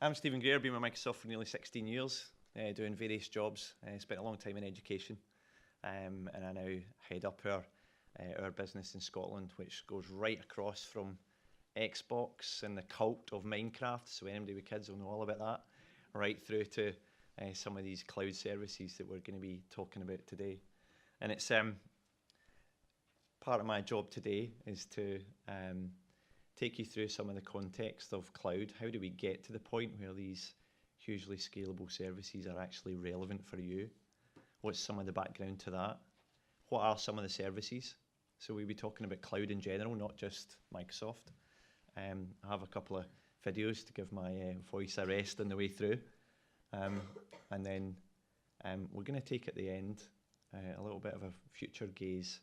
I'm Stevie Grier, been with Microsoft for nearly 16 years, doing various jobs. Spent a long time in education, and I now head up our business in Scotland, which goes right across from Xbox and the cult of Minecraft, so anybody with kids will know all about that, right through to some of these cloud services that we're going to be talking about today. And it's part of my job today is to take you through some of the context of cloud. How do we get to the point where these hugely scalable services are actually relevant for you? What's some of the background to that? What are some of the services? So we'll be talking about cloud in general, not just Microsoft. I have a couple of videos to give my voice a rest on the way through. And then we're going to take at the end a little bit of a future gaze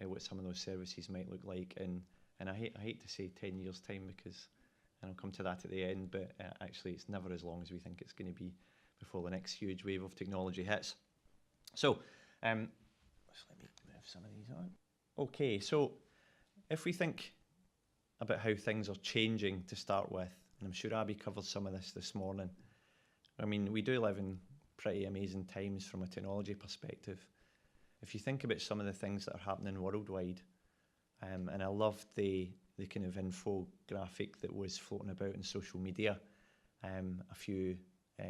at what some of those services might look like. And I hate to say 10 years' time because, and I'll come to that at the end, but actually it's never as long as we think it's going to be before the next huge wave of technology hits. So, let me move some of these on. Okay, so if we think about how things are changing to start with, and I'm sure Abby covered some of this morning. I mean, we do live in pretty amazing times from a technology perspective. If you think about some of the things that are happening worldwide, and I loved the kind of infographic that was floating about in social media a few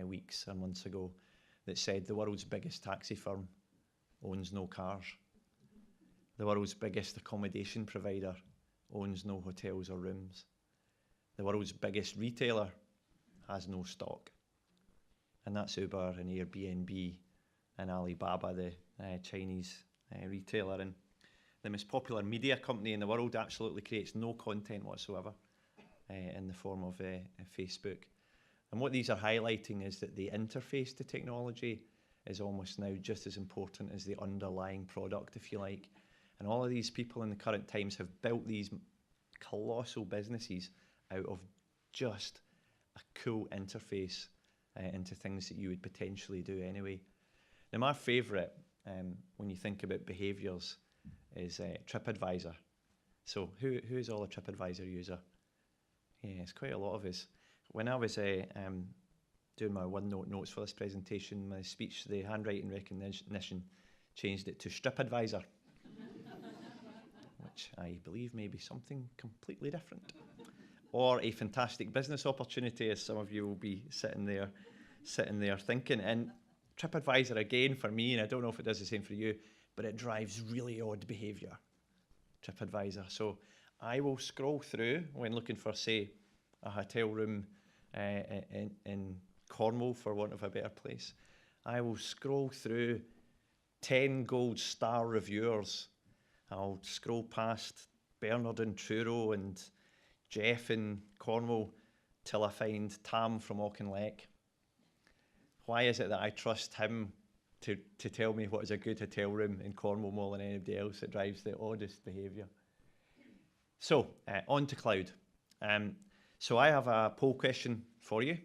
weeks or months ago that said the world's biggest taxi firm owns no cars. The world's biggest accommodation provider owns no hotels or rooms. The world's biggest retailer has no stock. And that's Uber and Airbnb and Alibaba, the Chinese retailer. And the most popular media company in the world absolutely creates no content whatsoever in the form of Facebook. And what these are highlighting is that the interface to technology is almost now just as important as the underlying product, if you like. And all of these people in the current times have built these colossal businesses out of just a cool interface into things that you would potentially do anyway. Now, my favourite, when you think about behaviours, is TripAdvisor. So who is all a TripAdvisor user? Yeah, it's quite a lot of us. When I was doing my OneNote notes for this presentation, my speech, the handwriting recognition changed it to StripAdvisor, which I believe may be something completely different. Or a fantastic business opportunity, as some of you will be sitting there thinking. And TripAdvisor, again, for me, and I don't know if it does the same for you, but it drives really odd behaviour, TripAdvisor. So I will scroll through when looking for, say, a hotel room in Cornwall, for want of a better place. I will scroll through 10 gold star reviewers. I'll scroll past Bernard in Truro and Jeff in Cornwall till I find Tam from Auchinleck. Why is it that I trust him to tell me what is a good hotel room in Cornwall more than anybody else? It drives the oddest behaviour. So, on to cloud. So I have a poll question for you,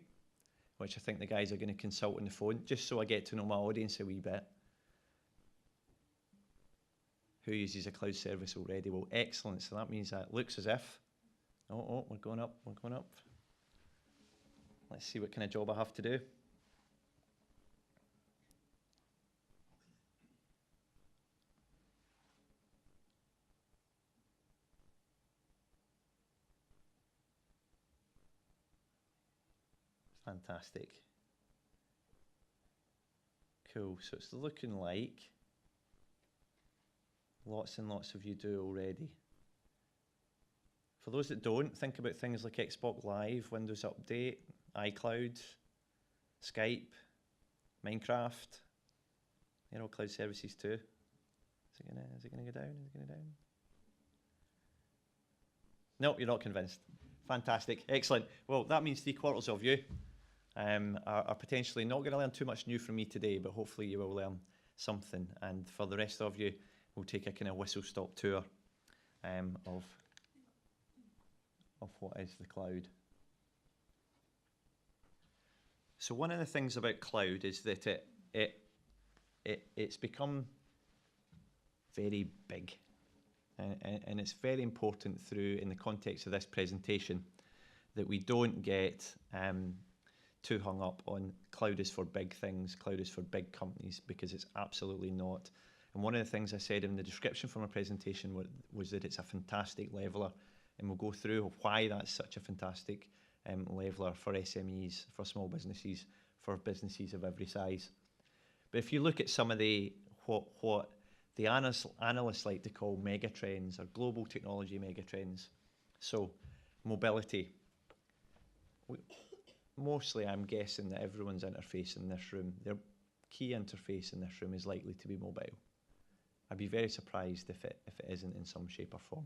which I think the guys are going to consult on the phone, just so I get to know my audience a wee bit. Who uses a cloud service already? Well, excellent. So that means that it looks as if... Oh, we're going up. Let's see what kind of job I have to do. Fantastic. Cool. So it's looking like lots and lots of you do already. For those that don't, think about things like Xbox Live, Windows Update, iCloud, Skype, Minecraft. They're all cloud services too. Is it gonna go down? No, you're not convinced. Fantastic. Excellent. Well, that means 3/4 of you are potentially not going to learn too much new from me today, but hopefully you will learn something. And for the rest of you, we'll take a kind of whistle-stop tour of what is the cloud. So one of the things about cloud is that it's become very big. And it's very important in the context of this presentation that we don't get too hung up on cloud is for big things, cloud is for big companies, because it's absolutely not. And one of the things I said in the description for my presentation was that it's a fantastic leveler, and we'll go through why that's such a fantastic leveler for SMEs, for small businesses, for businesses of every size. But if you look at some of the what the analysts like to call megatrends or global technology megatrends, so mobility. Mostly, I'm guessing that everyone's interface in this room, their key interface in this room is likely to be mobile. I'd be very surprised if it isn't in some shape or form.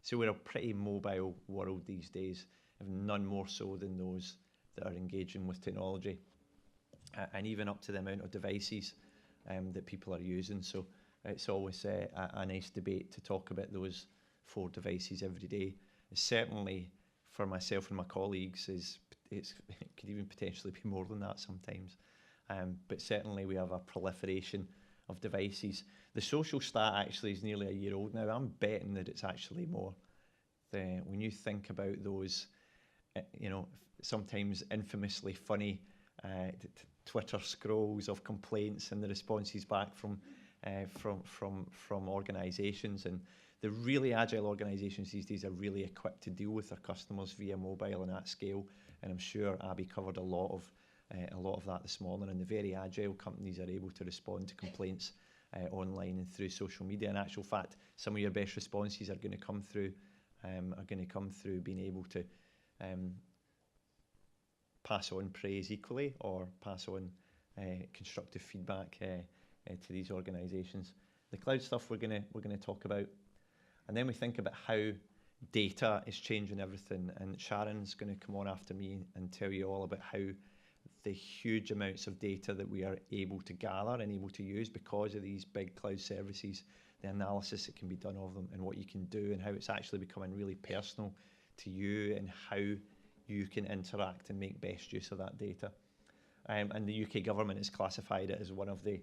So we're a pretty mobile world these days, if none more so than those that are engaging with technology, and even up to the amount of devices that people are using. So it's always a nice debate to talk about those 4 devices every day. Certainly for myself and my colleagues, it could even potentially be more than that sometimes. But certainly we have a proliferation of devices. The social stat actually is nearly a year old now. I'm betting that it's actually more. When you think about those, sometimes infamously funny Twitter scrolls of complaints and the responses back from organisations, and the really agile organisations these days are really equipped to deal with their customers via mobile and at scale. And I'm sure Abby covered a lot of that this morning. And the very agile companies are able to respond to complaints online and through social media. In actual fact, some of your best responses are going to come through being able to pass on praise equally, or pass on constructive feedback to these organisations. The cloud stuff we're going to talk about, and then we think about how data is changing everything. And Sharon's going to come on after me and tell you all about how the huge amounts of data that we are able to gather and able to use because of these big cloud services, the analysis that can be done of them, and what you can do, and how it's actually becoming really personal to you, and how you can interact and make best use of that data. And the UK government has classified it as one of the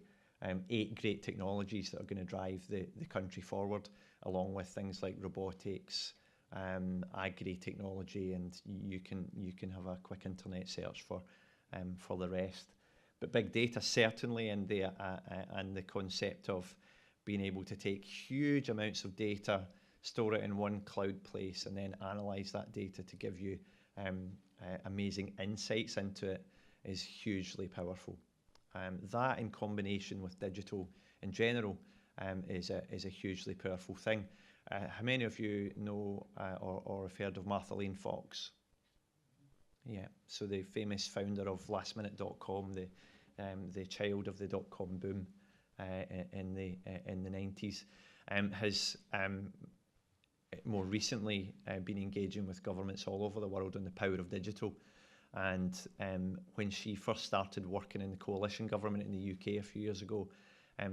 8 great technologies that are going to drive the country forward, along with things like robotics, agri technology, and you can have a quick internet search for the rest. But big data certainly, and the concept of being able to take huge amounts of data, store it in one cloud place, and then analyze that data to give you amazing insights into it is hugely powerful. That, in combination with digital in general, is a hugely powerful thing. How many of you know or have heard of Martha Lane Fox? Yeah, so the famous founder of lastminute.com, the child of the dot-com boom in the 90s, has more recently been engaging with governments all over the world on the power of digital. And when she first started working in the coalition government in the UK a few years ago,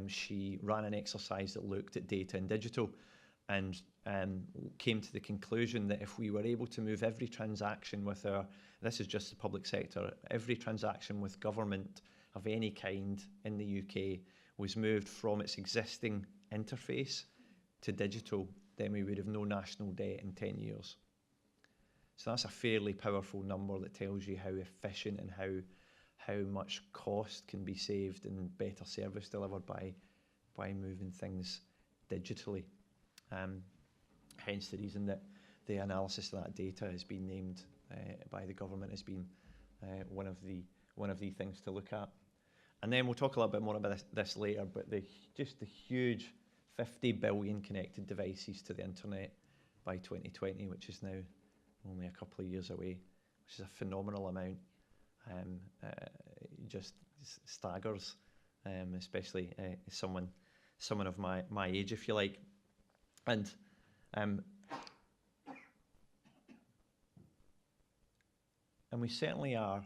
she ran an exercise that looked at data and digital, and came to the conclusion that if we were able to move every transaction with this is just the public sector, every transaction with government of any kind in the UK was moved from its existing interface to digital, then we would have no national debt in 10 years. So that's a fairly powerful number that tells you how efficient and how much cost can be saved and better service delivered by moving things digitally. Hence the reason that the analysis of that data has been named by the government as being one of the things to look at. And then we'll talk a little bit more about this later, but just the huge 50 billion connected devices to the internet by 2020, which is now only a couple of years away, which is a phenomenal amount. Just staggers, especially someone of my age, if you like. And we certainly are,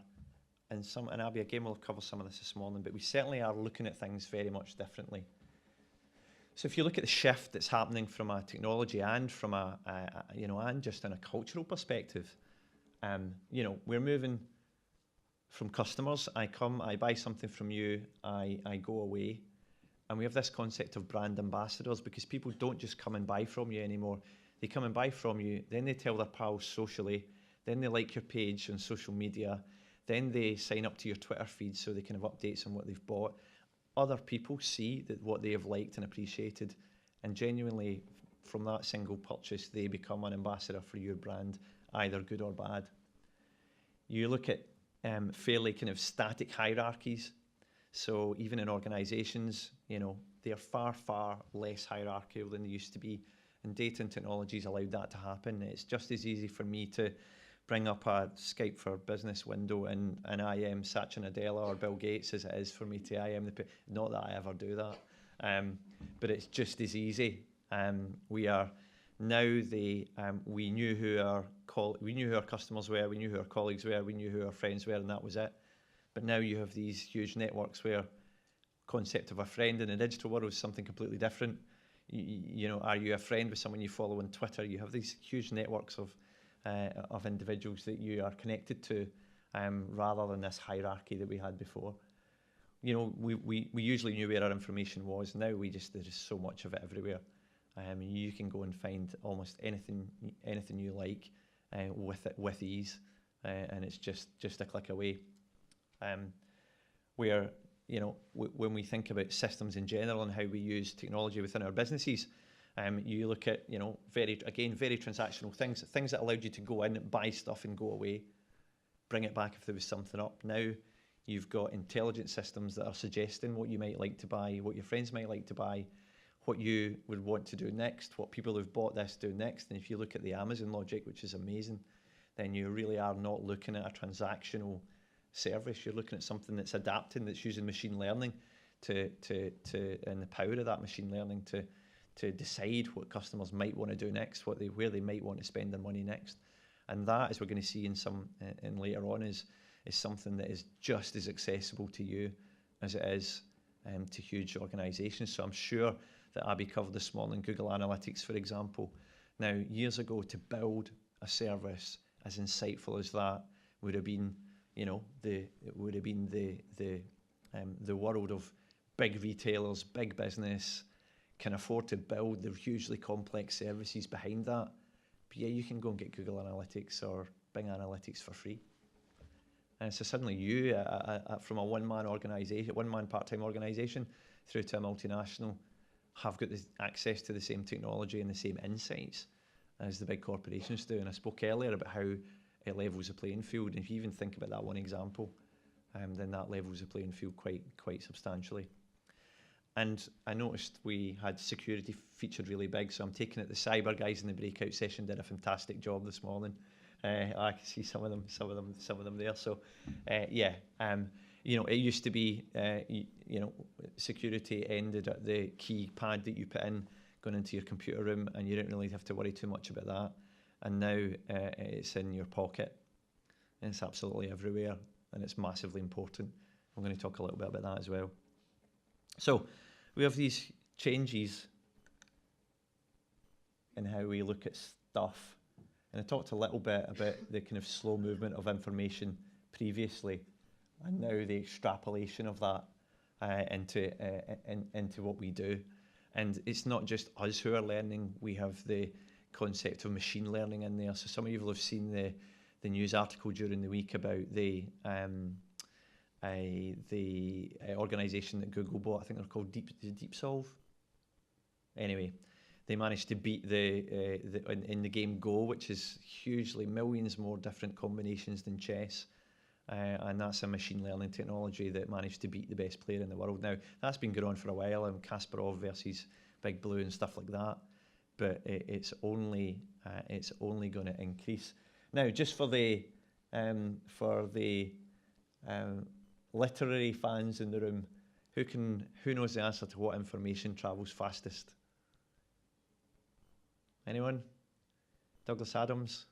and Abby again will cover some of this morning, but we certainly are looking at things very much differently. So if you look at the shift that's happening from a technology and from and just in a cultural perspective, we're moving from customers. I buy something from you, I go away, and we have this concept of brand ambassadors, because people don't just come and buy from you anymore. They come and buy from you, then they tell their pals socially, then they like your page on social media, Then they sign up to your Twitter feed so they can have updates on what they've bought. Other people see that what they have liked and appreciated, and genuinely from that single purchase, they become an ambassador for your brand, either good or bad. You look at fairly kind of static hierarchies. So even in organizations, you know, they're far, far less hierarchical than they used to be. And data and technology's allowed that to happen. It's just as easy for me to bring up a Skype for Business window and I am Satya Nadella or Bill Gates as it is for me to I am the... Not that I ever do that. But it's just as easy. We are now we knew who our customers were, we knew who our colleagues were, we knew who our friends were, and that was it. But now you have these huge networks where concept of a friend in the digital world is something completely different. You know, are you a friend with someone you follow on Twitter? You have these huge networks of individuals that you are connected to, rather than this hierarchy that we had before. You know, we usually knew where our information was. Now there is so much of it everywhere. You can go and find almost anything you like with ease, and it's just a click away. Where, you know, when we think about systems in general and how we use technology within our businesses, you look at, you know, very transactional things that allowed you to go in, buy stuff and go away, bring it back if there was something up. Now you've got intelligent systems that are suggesting what you might like to buy, what your friends might like to buy, what you would want to do next, what people who've bought this do next. And if you look at the Amazon logic, which is amazing, then you really are not looking at a transactional service. You're looking at something that's adapting, that's using machine learning and the power of that machine learning to decide what customers might want to do next, where they might want to spend their money next. And that, as we're going to see in later on, is something that is just as accessible to you as it is to huge organisations. So I'm sure that Abby covered this morning Google Analytics, for example. Now, years ago, to build a service as insightful as that would have been, you know, the world of big retailers, big business can afford to build the hugely complex services behind that. But yeah, you can go and get Google Analytics or Bing Analytics for free. And so suddenly you, from a one-man part-time organisation through to a multinational, have got this access to the same technology and the same insights as the big corporations do. And I spoke earlier about how it levels the playing field. And if you even think about that one example, then that levels the playing field quite substantially. And I noticed we had security featured really big, so I'm taking it the cyber guys in the breakout session did a fantastic job this morning. I can see some of them there. So you know, it used to be you know, security ended at the keypad that you put in going into your computer room, and you didn't really have to worry too much about that. And now it's in your pocket, and it's absolutely everywhere, and it's massively important. I'm going to talk a little bit about that as well. So we have these changes in how we look at stuff. And I talked a little bit about the kind of slow movement of information previously, and now the extrapolation of that into what we do. And it's not just us who are learning. We have the concept of machine learning in there. So some of you will have seen the news article during the week about the organisation that Google bought. I think they're called DeepSolve. Anyway, they managed to beat in the game Go, which is hugely millions more different combinations than chess. And that's a machine learning technology that managed to beat the best player in the world. Now, that's been going on for a while, and Kasparov versus Big Blue and stuff like that. But it's only going to increase. Now, just for the literary fans in the room, who knows the answer to what information travels fastest? Anyone? Douglas Adams?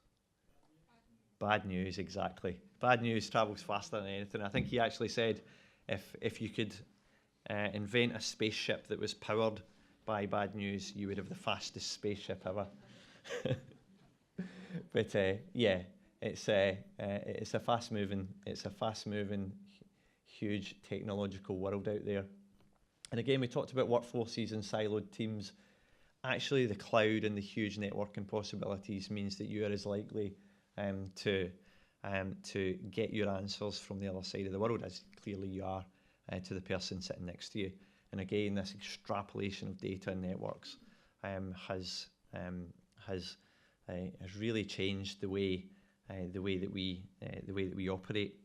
Bad news, exactly. Bad news travels faster than anything. I think he actually said if you could invent a spaceship that was powered by bad news, you would have the fastest spaceship ever. But yeah, it's a fast-moving, huge technological world out there. And again, we talked about workforces and siloed teams. Actually, the cloud and the huge networking possibilities means that you are as likely to to get your answers from the other side of the world, as clearly you are, to the person sitting next to you. And again, this extrapolation of data and networks has really changed the way that we operate.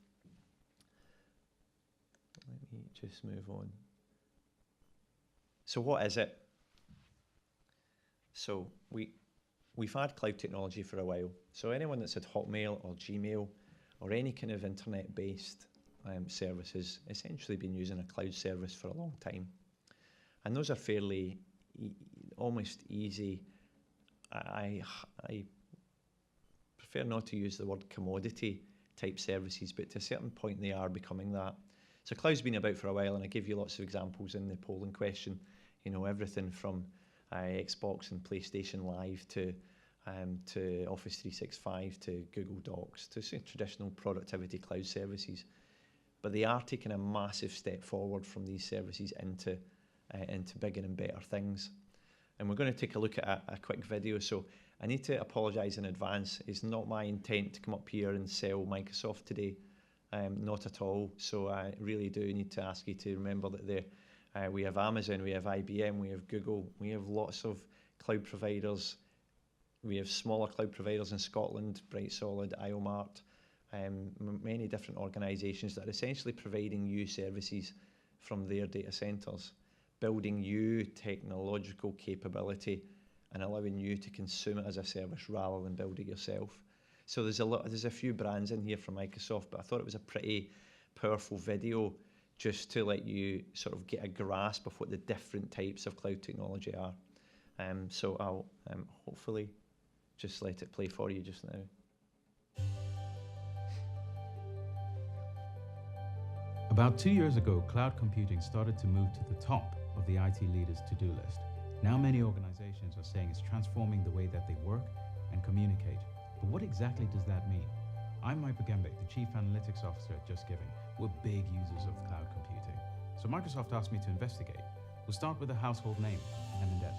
Let me just move on. So what is it? So we've had cloud technology for a while. So anyone that's had Hotmail or Gmail or any kind of internet-based services essentially been using a cloud service for a long time. And those are fairly almost easy. I prefer not to use the word commodity type services, but to a certain point they are becoming that. So cloud's been about for a while, and I give you lots of examples in the polling question. You know, everything from Xbox and PlayStation Live to Office 365 to Google Docs to traditional productivity cloud services. But they are taking a massive step forward from these services into bigger and better things. And we're going to take a look at a quick video. So I need to apologise in advance. It's not my intent to come up here and sell Microsoft today. Not at all. So I really do need to ask you to remember that we have Amazon, we have IBM, we have Google, we have lots of cloud providers. We have smaller cloud providers in Scotland, Bright Solid, IOMart, many different organisations that are essentially providing you services from their data centres, building you technological capability and allowing you to consume it as a service rather than build it yourself. So there's a few brands in here from Microsoft, but I thought it was a pretty powerful video just to let you sort of get a grasp of what the different types of cloud technology are. So I'll hopefully just let it play for you just now. About 2 years ago, cloud computing started to move to the top of the IT leaders' to-do list. Now many organizations are saying it's transforming the way that they work and communicate. But what exactly does that mean? I'm Mike Gembeck, the Chief Analytics Officer at Just Giving. We're big users of cloud computing. So Microsoft asked me to investigate. We'll start with a household name, M&S.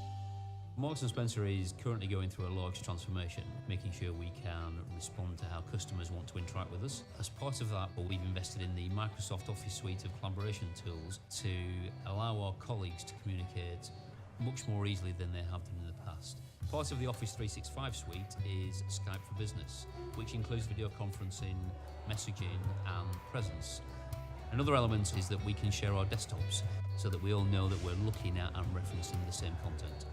Marks & Spencer is currently going through a large transformation, making sure we can respond to how customers want to interact with us. As part of that, we've invested in the Microsoft Office suite of collaboration tools to allow our colleagues to communicate much more easily than they have done in the past. Part of the Office 365 suite is Skype for Business, which includes video conferencing, messaging and presence. Another element is that we can share our desktops so that we all know that we're looking at and referencing the same content.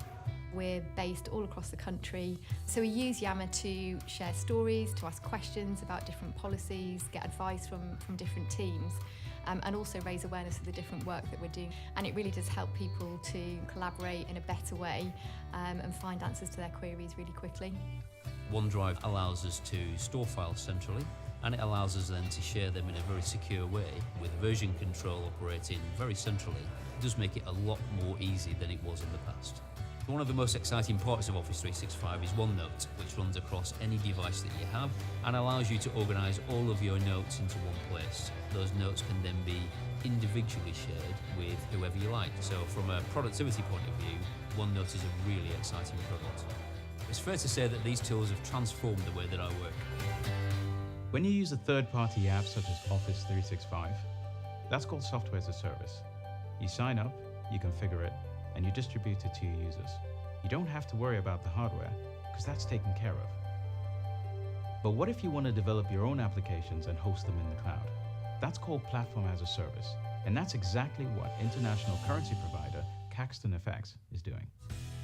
We're based all across the country, so we use Yammer to share stories, to ask questions about different policies, get advice from different teams, and also raise awareness of the different work that we're doing. And it really does help people to collaborate in a better way and find answers to their queries really quickly. OneDrive allows us to store files centrally, and it allows us then to share them in a very secure way with version control operating very centrally. It does make it a lot more easy than it was in the past. One of the most exciting parts of Office 365 is OneNote, which runs across any device that you have and allows you to organise all of your notes into one place. Those notes can then be individually shared with whoever you like. So from a productivity point of view, OneNote is a really exciting product. It's fair to say that these tools have transformed the way that I work. When you use a third-party app such as Office 365, that's called software as a service. You sign up, you configure it, and you distribute it to your users. You don't have to worry about the hardware, because that's taken care of. But what if you want to develop your own applications and host them in the cloud? That's called platform as a service, and that's exactly what international currency provider Caxton FX is doing.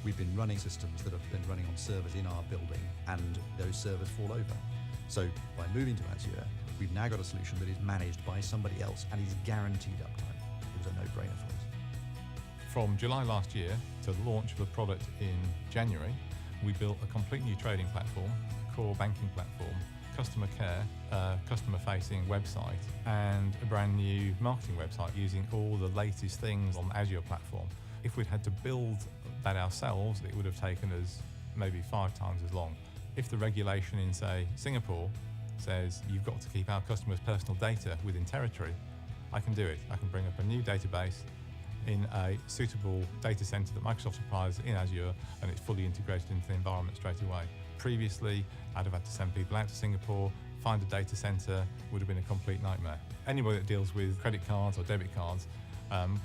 We've been running systems that have been running on servers in our building, and those servers fall over. So by moving to Azure, we've now got a solution that is managed by somebody else and is guaranteed uptime. It was a no-brainer for us. From July last year to the launch of the product in January, we built a complete new trading platform, core banking platform, customer care, customer-facing website, and a brand new marketing website using all the latest things on Azure platform. If we'd had to build that ourselves, it would have taken us maybe 5 times as long. If the regulation in, say, Singapore says you've got to keep our customers' personal data within territory, I can do it. I can bring up a new database in a suitable data center that Microsoft supplies in Azure, and it's fully integrated into the environment straight away. Previously, I'd have had to send people out to Singapore, find a data center would have been a complete nightmare. Anybody that deals with credit cards or debit cards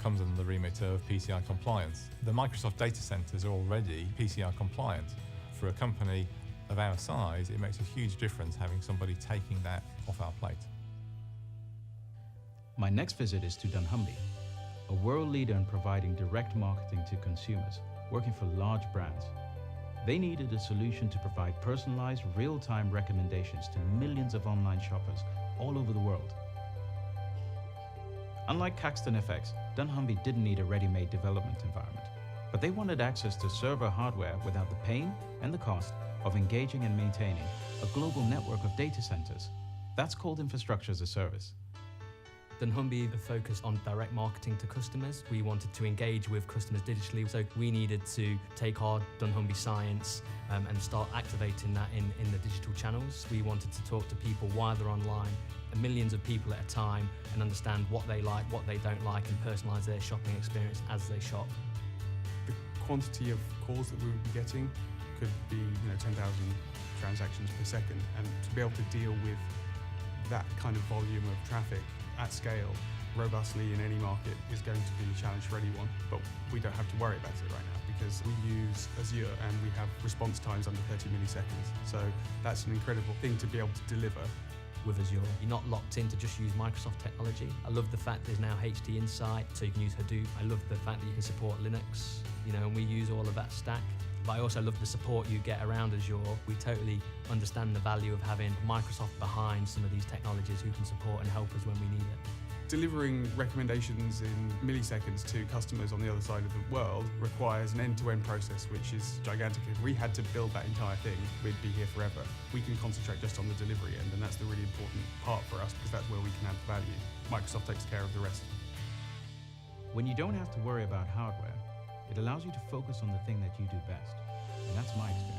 comes under the remit of PCI compliance. The Microsoft data centers are already PCI compliant. For a company of our size, it makes a huge difference having somebody taking that off our plate. My next visit is to dunnhumby, a world leader in providing direct marketing to consumers, working for large brands. They needed a solution to provide personalized, real-time recommendations to millions of online shoppers all over the world. Unlike Caxton FX, dunnhumby didn't need a ready-made development environment, but they wanted access to server hardware without the pain and the cost of engaging and maintaining a global network of data centers. That's called infrastructure as a service. dunnhumby focused on direct marketing to customers. We wanted to engage with customers digitally, so we needed to take our dunnhumby science and start activating that in the digital channels. We wanted to talk to people while they're online, millions of people at a time, and understand what they like, what they don't like, and personalise their shopping experience as they shop. The quantity of calls that we would be getting could be 10,000 transactions per second, and to be able to deal with that kind of volume of traffic at scale robustly in any market is going to be a challenge for anyone, but we don't have to worry about it right now because we use Azure and we have response times under 30 milliseconds. So that's an incredible thing to be able to deliver. With Azure, you're not locked in to just use Microsoft technology. I love the fact there's now HT Insight, so you can use Hadoop. I love the fact that you can support Linux, and we use all of that stack. But I also love the support you get around Azure. We totally understand the value of having Microsoft behind some of these technologies who can support and help us when we need it. Delivering recommendations in milliseconds to customers on the other side of the world requires an end-to-end process, which is gigantic. If we had to build that entire thing, we'd be here forever. We can concentrate just on the delivery end, and that's the really important part for us because that's where we can add value. Microsoft takes care of the rest. When you don't have to worry about hardware, it allows you to focus on the thing that you do best, and that's my experience.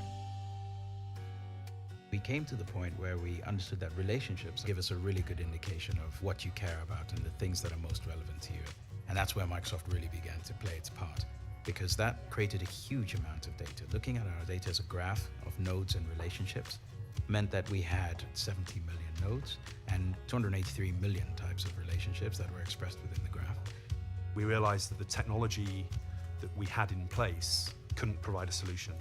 We came to the point where we understood that relationships give us a really good indication of what you care about and the things that are most relevant to you. And that's where Microsoft really began to play its part, because that created a huge amount of data. Looking at our data as a graph of nodes and relationships meant that we had 70 million nodes and 283 million types of relationships that were expressed within the graph. We realized that the technology that we had in place couldn't provide a solution.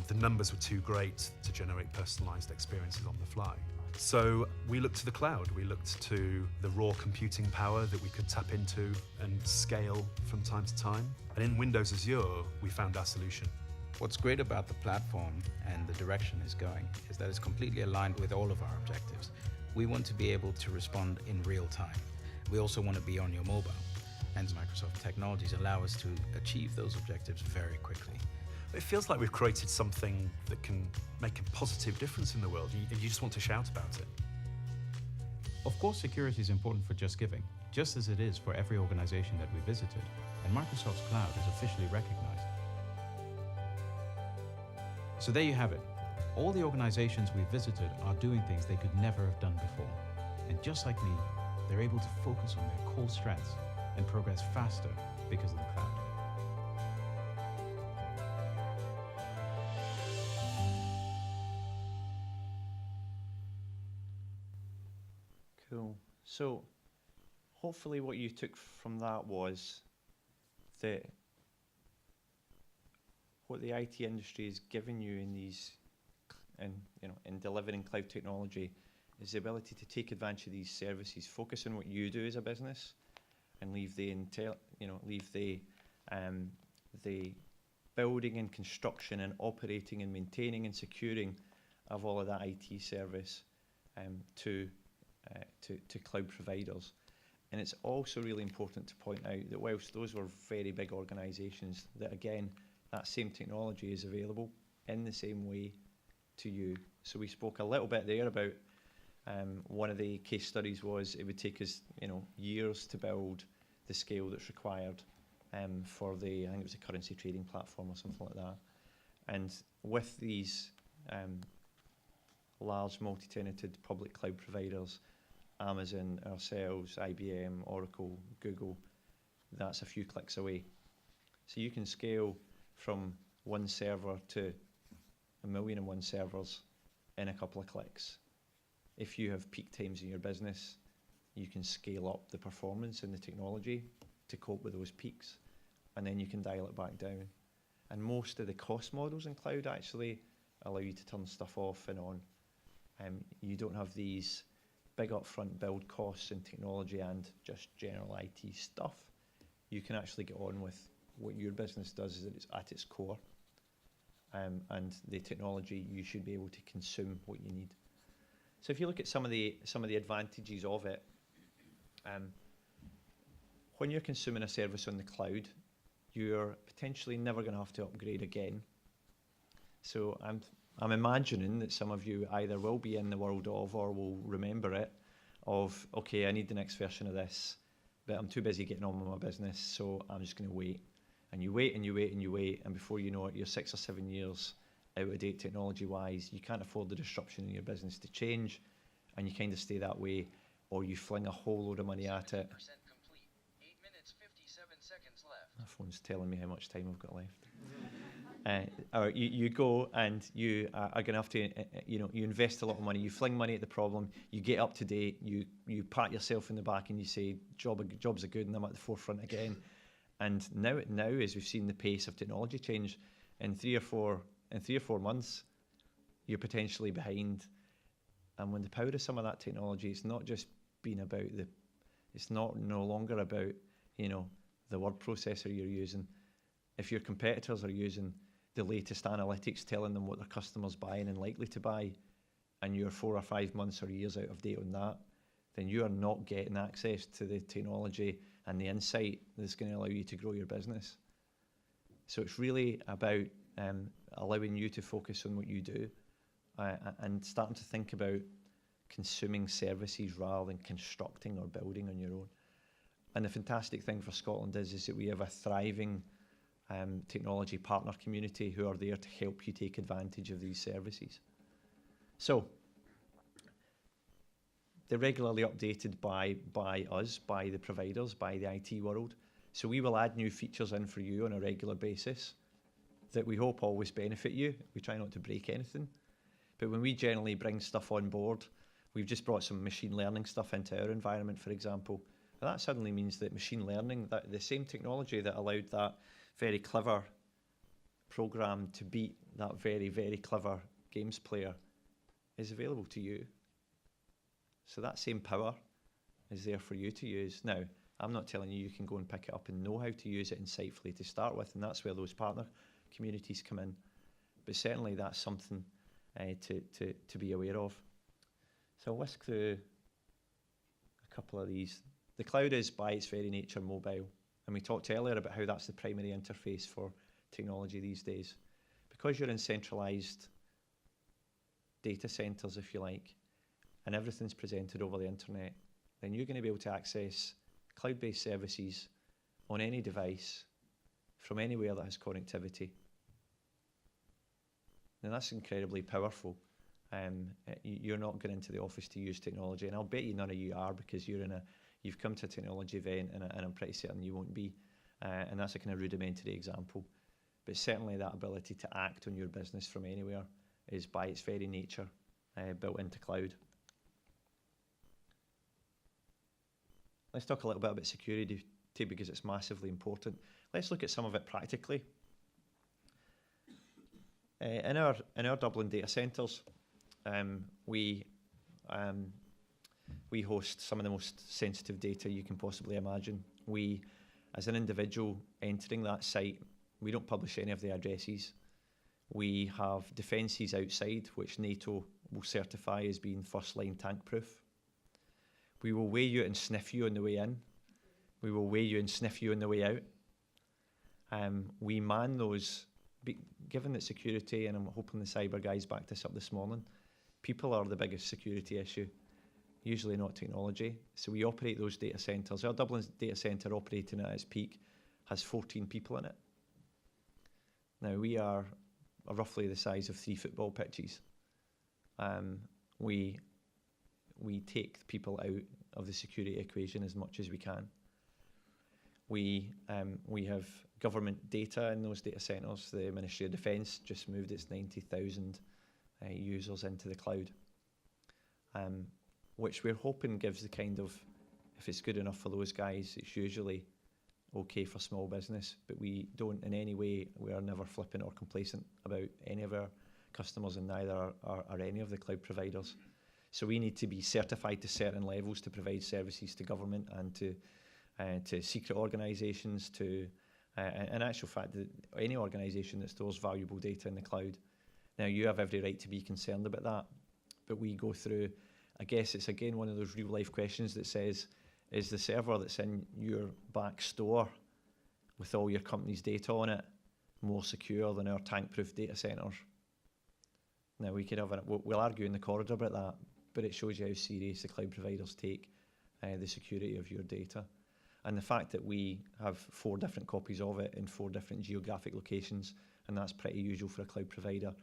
The numbers were too great to generate personalized experiences on the fly. So we looked to the cloud. We looked to the raw computing power that we could tap into and scale from time to time. And in Windows Azure, we found our solution. What's great about the platform and the direction it's going is that it's completely aligned with all of our objectives. We want to be able to respond in real time. We also want to be on your mobile. And Microsoft technologies allow us to achieve those objectives very quickly. It feels like we've created something that can make a positive difference in the world. You just want to shout about it. Of course, security is important for Just Giving, just as it is for every organization that we visited, and Microsoft's cloud is officially recognized. So there you have it. All the organizations we visited are doing things they could never have done before. And just like me, they're able to focus on their core strengths and progress faster because of the cloud. Cool. So hopefully what you took from that was that what the IT industry has given you in these, in delivering cloud technology, is the ability to take advantage of these services, focus on what you do as a business, and leave the the building and construction and operating and maintaining and securing of all of that IT service to cloud providers. And it's also really important to point out that whilst those were very big organisations, that again, that same technology is available in the same way to you. So we spoke a little bit there about one of the case studies was it would take us years to build the scale that's required for the, I think it was a currency trading platform or something like that. And with these large multi-tenanted public cloud providers, Amazon, ourselves, IBM, Oracle, Google, that's a few clicks away. So you can scale from one server to 1,000,001 servers in a couple of clicks if you have peak times in your business, you can scale up the performance in the technology to cope with those peaks, and then you can dial it back down. And most of the cost models in cloud actually allow you to turn stuff off and on. You don't have these big upfront build costs in technology and just general IT stuff. You can actually get on with what your business does is it's at its core. And the technology, you should be able to consume what you need. So if you look at some of the advantages of it, when you're consuming a service on the cloud, you're potentially never going to have to upgrade again. So I'm imagining that some of you either will be in the world of or will remember it of, okay, I need the next version of this, but I'm too busy getting on with my business, so I'm just going to wait. And you wait and you wait and you wait, and before you know it, you're 6 or 7 years out of date technology-wise. You can't afford the disruption in your business to change, and you kind of stay that way, or you fling a whole load of money at it. Complete. 8 minutes, 57 seconds left. My phone's telling me how much time I've got left. Or you go and you are going to have to, you invest a lot of money, you fling money at the problem, you get up to date, you pat yourself in the back and you say, jobs are good and I'm at the forefront again. And now, as we've seen the pace of technology change, in 3 or 4 months, you're potentially behind. And when the power of some of that technology, it's not just been about it's no longer about, the word processor you're using. If your competitors are using the latest analytics telling them what their customers buying and likely to buy, and you're 4 or 5 months or years out of date on that, then you are not getting access to the technology and the insight that's going to allow you to grow your business. So it's really about allowing you to focus on what you do and starting to think about consuming services rather than constructing or building on your own. And the fantastic thing for Scotland is that we have a thriving technology partner community who are there to help you take advantage of these services. So they're regularly updated by us, by the providers, by the IT world. So we will add new features in for you on a regular basis that we hope always benefit you. We try not to break anything. But when we generally bring stuff on board, we've just brought some machine learning stuff into our environment, for example. And that suddenly means that machine learning, that the same technology that allowed that very clever program to beat that very, very clever games player is available to you. So that same power is there for you to use. Now, I'm not telling you can go and pick it up and know how to use it insightfully to start with, and that's where those partner communities come in. But certainly that's something to be aware of. So I'll whisk through a couple of these. The cloud is by its very nature mobile, and we talked earlier about how that's the primary interface for technology these days. Because you're in centralised data centres, if you like, and everything's presented over the internet, then you're going to be able to access cloud-based services on any device from anywhere that has connectivity. Now that's incredibly powerful. You're not going into the office to use technology, and I'll bet you none of you are, because you've come to a technology event, and I'm pretty certain you won't be. And that's a kind of rudimentary example. But certainly that ability to act on your business from anywhere is by its very nature built into cloud. Let's talk a little bit about security too, because it's massively important. Let's look at some of it practically. In our Dublin data centres, we host some of the most sensitive data you can possibly imagine. We, as an individual entering that site, we don't publish any of the addresses. We have defences outside, which NATO will certify as being first-line tank-proof. We will weigh you and sniff you on the way in. We will weigh you and sniff you on the way out. We man those, given that security, and I'm hoping the cyber guys backed this up this morning, people are the biggest security issue, usually not technology. So we operate those data centres. Our Dublin data centre, operating at its peak, has 14 people in it. Now we are roughly the size of 3 football pitches. We take people out of the security equation as much as we can. We have government data in those data centres. The Ministry of Defence just moved its 90,000 users into the cloud. which we're hoping gives the kind of, if it's good enough for those guys, it's usually okay for small business, but we don't in any way, we are never flippant or complacent about any of our customers, and neither are any of the cloud providers. So we need to be certified to certain levels to provide services to government and to secret organisations, to in actual fact, any organisation that stores valuable data in the cloud. Now, you have every right to be concerned about that, but we go through, I guess it's again one of those real life questions that says, is the server that's in your back store with all your company's data on it more secure than our tank-proof data centres? Now, we could have we'll argue in the corridor about that, but it shows you how serious the cloud providers take the security of your data. And the fact that we have 4 different copies of it in 4 different geographic locations, and that's pretty usual for a cloud provider,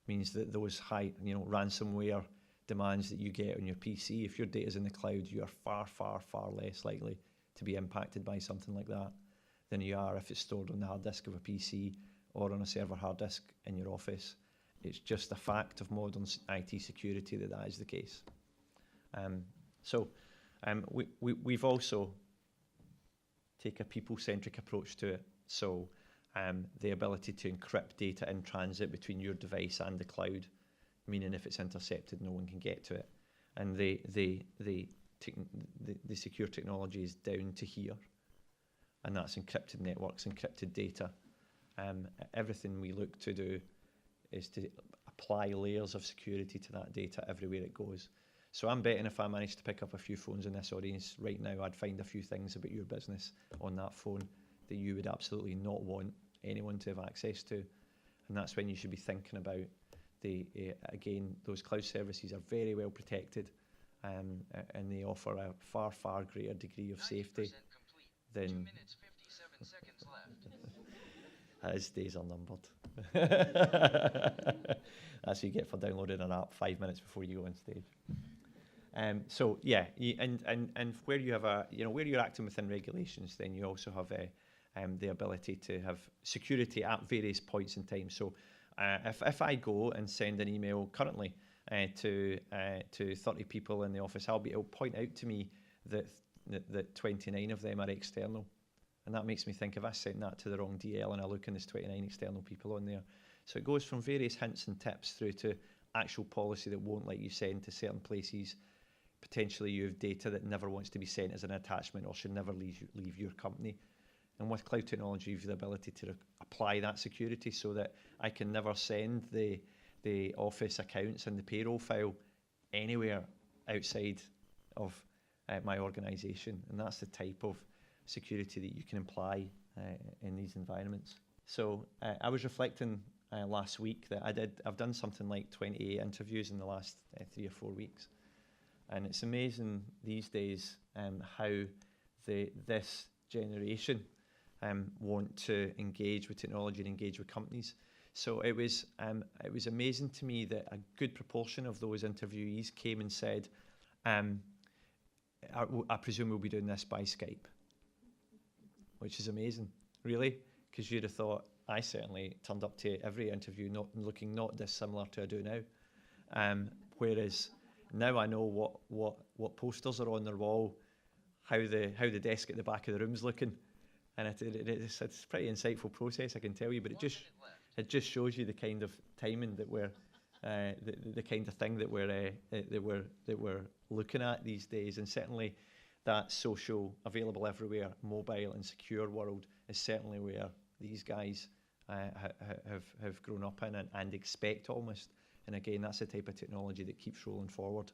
means that those high, ransomware demands that you get on your PC, if your data is in the cloud, you are far, far, far less likely to be impacted by something like that than you are if it's stored on the hard disk of a PC or on a server hard disk in your office. It's just a fact of modern IT security that is the case. We've also take a people-centric approach to it. So the ability to encrypt data in transit between your device and the cloud, meaning if it's intercepted, no one can get to it. And the secure technology is down to here, and that's encrypted networks, encrypted data. Everything we look to do is to apply layers of security to that data everywhere it goes. So I'm betting if I managed to pick up a few phones in this audience right now, I'd find a few things about your business on that phone that you would absolutely not want anyone to have access to. And that's when you should be thinking about again, those cloud services are very well protected, and they offer a far, far greater degree of safety than... 2 minutes, 57 seconds left. His days are numbered. That's what you get for downloading an app 5 minutes before you go on stage. So yeah, and where you have where you're acting within regulations, then you also have the ability to have security at various points in time. So if I go and send an email currently to 30 people in the office, it'll point out to me that 29 of them are external. And that makes me think, if I sent that to the wrong DL and I look and there's 29 external people on there. So it goes from various hints and tips through to actual policy that won't let you send to certain places. Potentially you have data that never wants to be sent as an attachment or should never leave your company. And with cloud technology, you have the ability to apply that security so that I can never send the office accounts and the payroll file anywhere outside of my organisation. And that's the type of security that you can apply in these environments. So I was reflecting last week that I've done something like 28 interviews in the last 3 or 4 weeks. And it's amazing these days how this generation want to engage with technology and engage with companies. So it was amazing to me that a good proportion of those interviewees came and said, I presume we'll be doing this by Skype, which is amazing, really, because you'd have thought, I certainly turned up to every interview looking not dissimilar to I do now. Whereas now I know what posters are on their wall, how the desk at the back of the room's looking, and it's a pretty insightful process, I can tell you. But it just shows you the kind of timing that we're the kind of thing that we're looking at these days, and certainly that social, available everywhere, mobile and secure world is certainly where these guys have grown up in and expect almost. And again, that's the type of technology that keeps rolling forward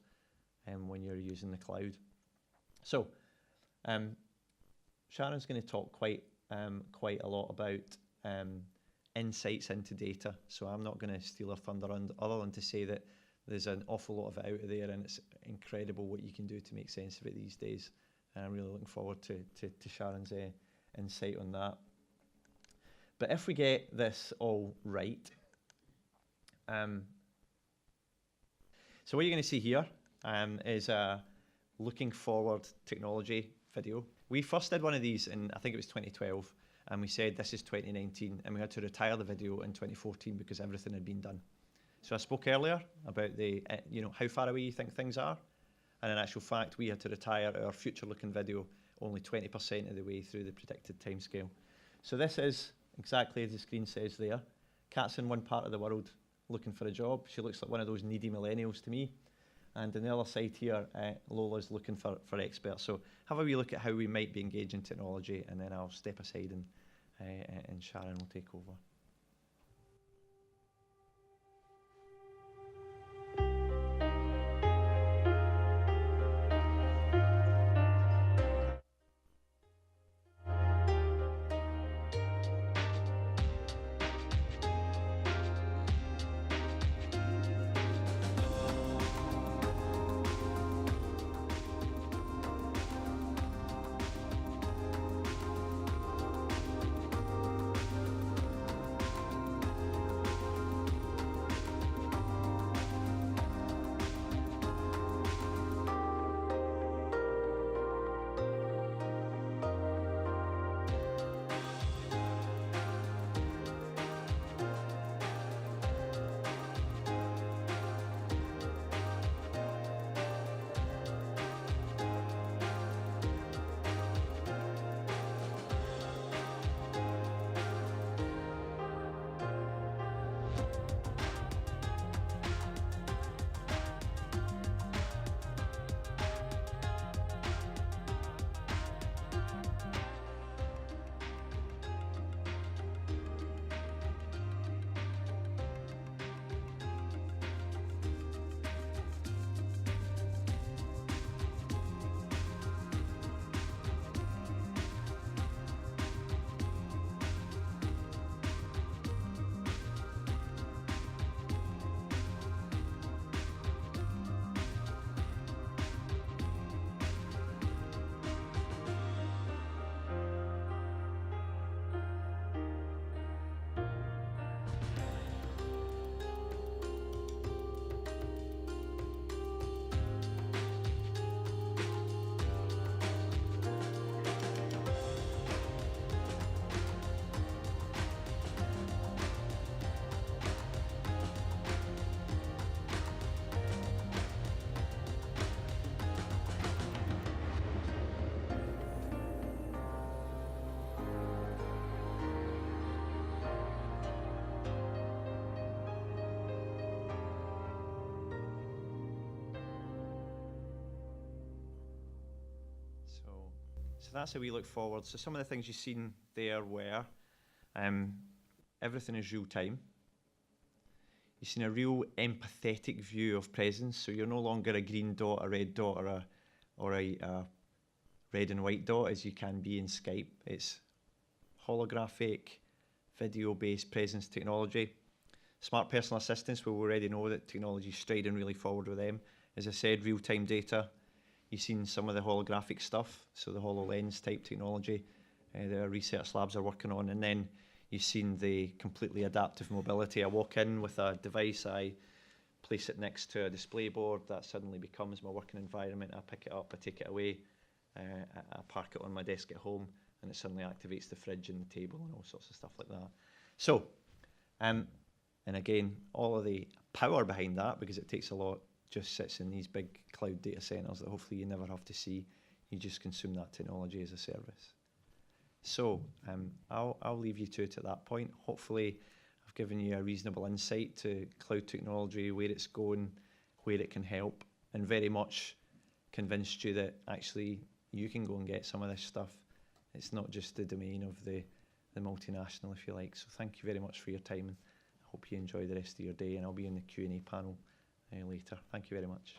when you're using the cloud. So Sharon's going to talk quite a lot about insights into data. So I'm not going to steal her thunder other than to say that there's an awful lot of it out there, and it's incredible what you can do to make sense of it these days. And I'm really looking forward to Sharon's insight on that. But if we get this all right, so what you're going to see here is a looking forward technology video. We first did one of these in, I think it was 2012, and we said this is 2019, and we had to retire the video in 2014 because everything had been done. So I spoke earlier about the, how far away you think things are. And in actual fact, we had to retire our future-looking video only 20% of the way through the predicted timescale. So this is exactly as the screen says there. Kat's in one part of the world looking for a job. She looks like one of those needy millennials to me. And on the other side here, Lola's looking for experts. So have a wee look at how we might be engaging technology, and then I'll step aside and Sharon will take over. So that's how we look forward. So some of the things you've seen there were everything is real time. You've seen a real empathetic view of presence. So you're no longer a green dot, a red dot, or a red and white dot as you can be in Skype. It's holographic, video-based presence technology. Smart personal assistants, well, we already know that technology is striding really forward with them. As I said, real-time data. You've seen some of the holographic stuff, so the HoloLens type technology that our research labs are working on. And then you've seen the completely adaptive mobility. I walk in with a device, I place it next to a display board, that suddenly becomes my working environment. I pick it up, I take it away, I park it on my desk at home, and it suddenly activates the fridge and the table and all sorts of stuff like that. So, and again, all of the power behind that, because it takes a lot, just sits in these big cloud data centers that hopefully you never have to see. You just consume that technology as a service. So I'll leave you to it at that point. Hopefully I've given you a reasonable insight to cloud technology, where it's going, where it can help, and very much convinced you that actually you can go and get some of this stuff. It's not just the domain of the multinational, if you like. So thank you very much for your time, and I hope you enjoy the rest of your day, and I'll be in the Q&A panel later. Thank you very much.